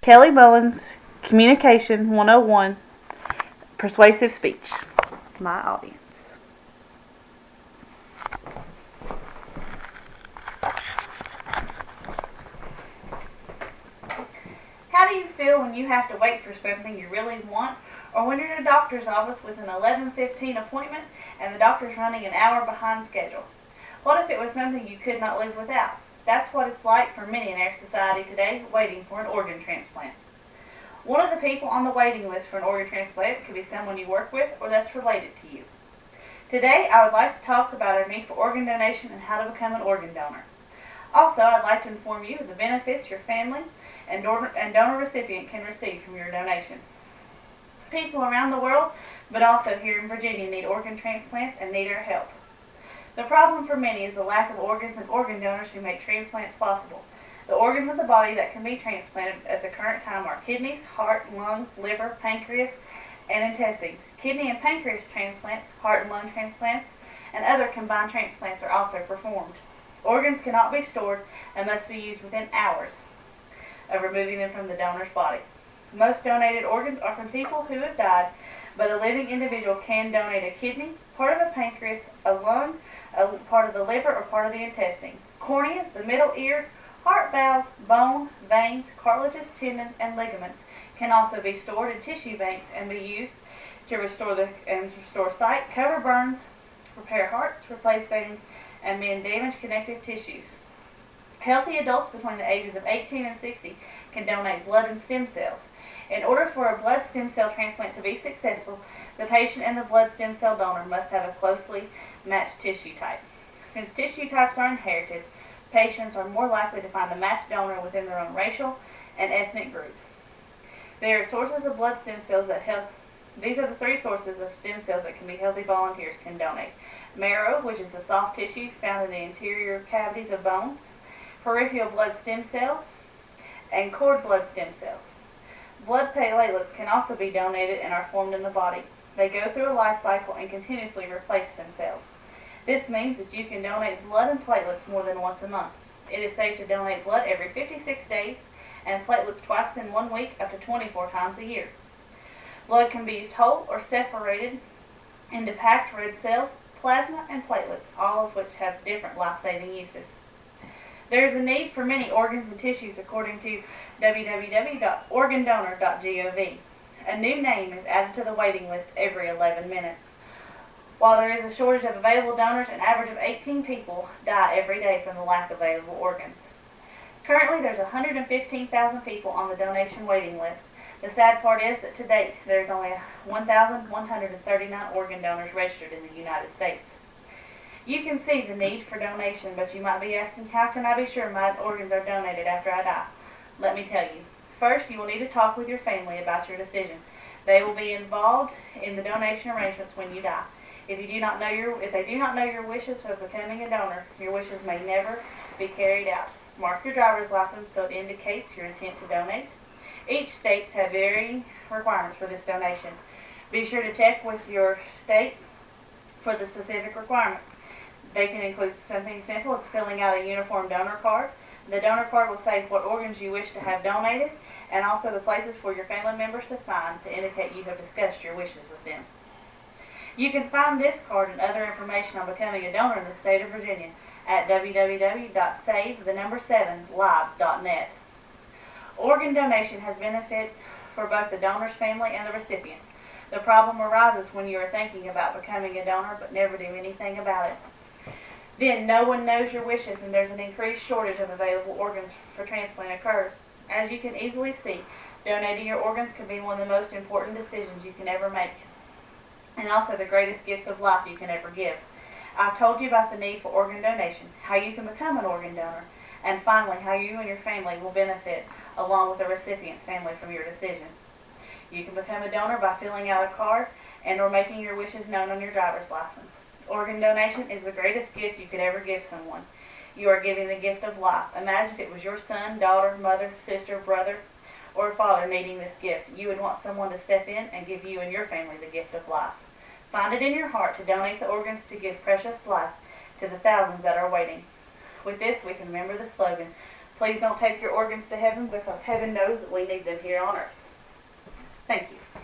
Kelly Mullins, Communication 101, Persuasive Speech. My audience. How do you feel when you have to wait for something you really want, or when you're in a doctor's office with an 11:15 appointment and the doctor's running an hour behind schedule? What if it was something you could not live without? That's what it's like for many in our society today, waiting for an organ transplant. One of the people on the waiting list for an organ transplant could be someone you work with or that's related to you. Today, I would like to talk about our need for organ donation and how to become an organ donor. Also, I'd like to inform you of the benefits your family and donor recipient can receive from your donation. People around the world, but also here in Virginia, need organ transplants and need our help. The problem for many is the lack of organs and organ donors who make transplants possible. The organs of the body that can be transplanted at the current time are kidneys, heart, lungs, liver, pancreas, and intestines. Kidney and pancreas transplants, heart and lung transplants, and other combined transplants are also performed. Organs cannot be stored and must be used within hours of removing them from the donor's body. Most donated organs are from people who have died, but a living individual can donate a kidney, part of a pancreas, a lung, a part of the liver, or part of the intestine. Corneas, the middle ear, heart valves, bone, veins, cartilages, tendons, and ligaments can also be stored in tissue banks and be used to restore sight, cover burns, repair hearts, replace veins, and mend damaged connective tissues. Healthy adults between the ages of 18 and 60 can donate blood and stem cells. In order for a blood stem cell transplant to be successful, the patient and the blood stem cell donor must have a closely matched tissue type. Since tissue types are inherited, patients are more likely to find a matched donor within their own racial and ethnic group. There are sources of blood stem cells that help. These are the three sources of stem cells that can be healthy volunteers can donate. Marrow, which is the soft tissue found in the interior cavities of bones, peripheral blood stem cells, and cord blood stem cells. Blood platelets can also be donated and are formed in the body. They go through a life cycle and continuously replace themselves. This means that you can donate blood and platelets more than once a month. It is safe to donate blood every 56 days and platelets twice in 1 week up to 24 times a year. Blood can be used whole or separated into packed red cells, plasma, and platelets, all of which have different life-saving uses. There is a need for many organs and tissues according to www.organdonor.gov. A new name is added to the waiting list every 11 minutes. While there is a shortage of available donors, an average of 18 people die every day from the lack of available organs. Currently, there's 115,000 people on the donation waiting list. The sad part is that to date, there's only 1,139 organ donors registered in the United States. You can see the need for donation, but you might be asking, how can I be sure my organs are donated after I die? Let me tell you. First, you will need to talk with your family about your decision. They will be involved in the donation arrangements when you die. If they do not know your wishes of becoming a donor, your wishes may never be carried out. Mark your driver's license so it indicates your intent to donate. Each state has varying requirements for this donation. Be sure to check with your state for the specific requirements. They can include something simple as filling out a uniform donor card. The donor card will say what organs you wish to have donated and also the places for your family members to sign to indicate you have discussed your wishes with them. You can find this card and other information on becoming a donor in the state of Virginia at www.save7lives.net. Organ donation has benefit for both the donor's family and the recipient. The problem arises when you are thinking about becoming a donor but never do anything about it. Then no one knows your wishes and there's an increased shortage of available organs for transplant occurs. As you can easily see, donating your organs can be one of the most important decisions you can ever make, and also the greatest gifts of life you can ever give. I've told you about the need for organ donation, how you can become an organ donor, and finally how you and your family will benefit along with the recipient's family from your decision. You can become a donor by filling out a card and or making your wishes known on your driver's license. Organ donation is the greatest gift you could ever give someone. You are giving the gift of life. Imagine if it was your son, daughter, mother, sister, brother, or father needing this gift. You would want someone to step in and give you and your family the gift of life. Find it in your heart to donate the organs to give precious life to the thousands that are waiting. With this, we can remember the slogan, Please don't take your organs to heaven because heaven knows that we need them here on earth. Thank you.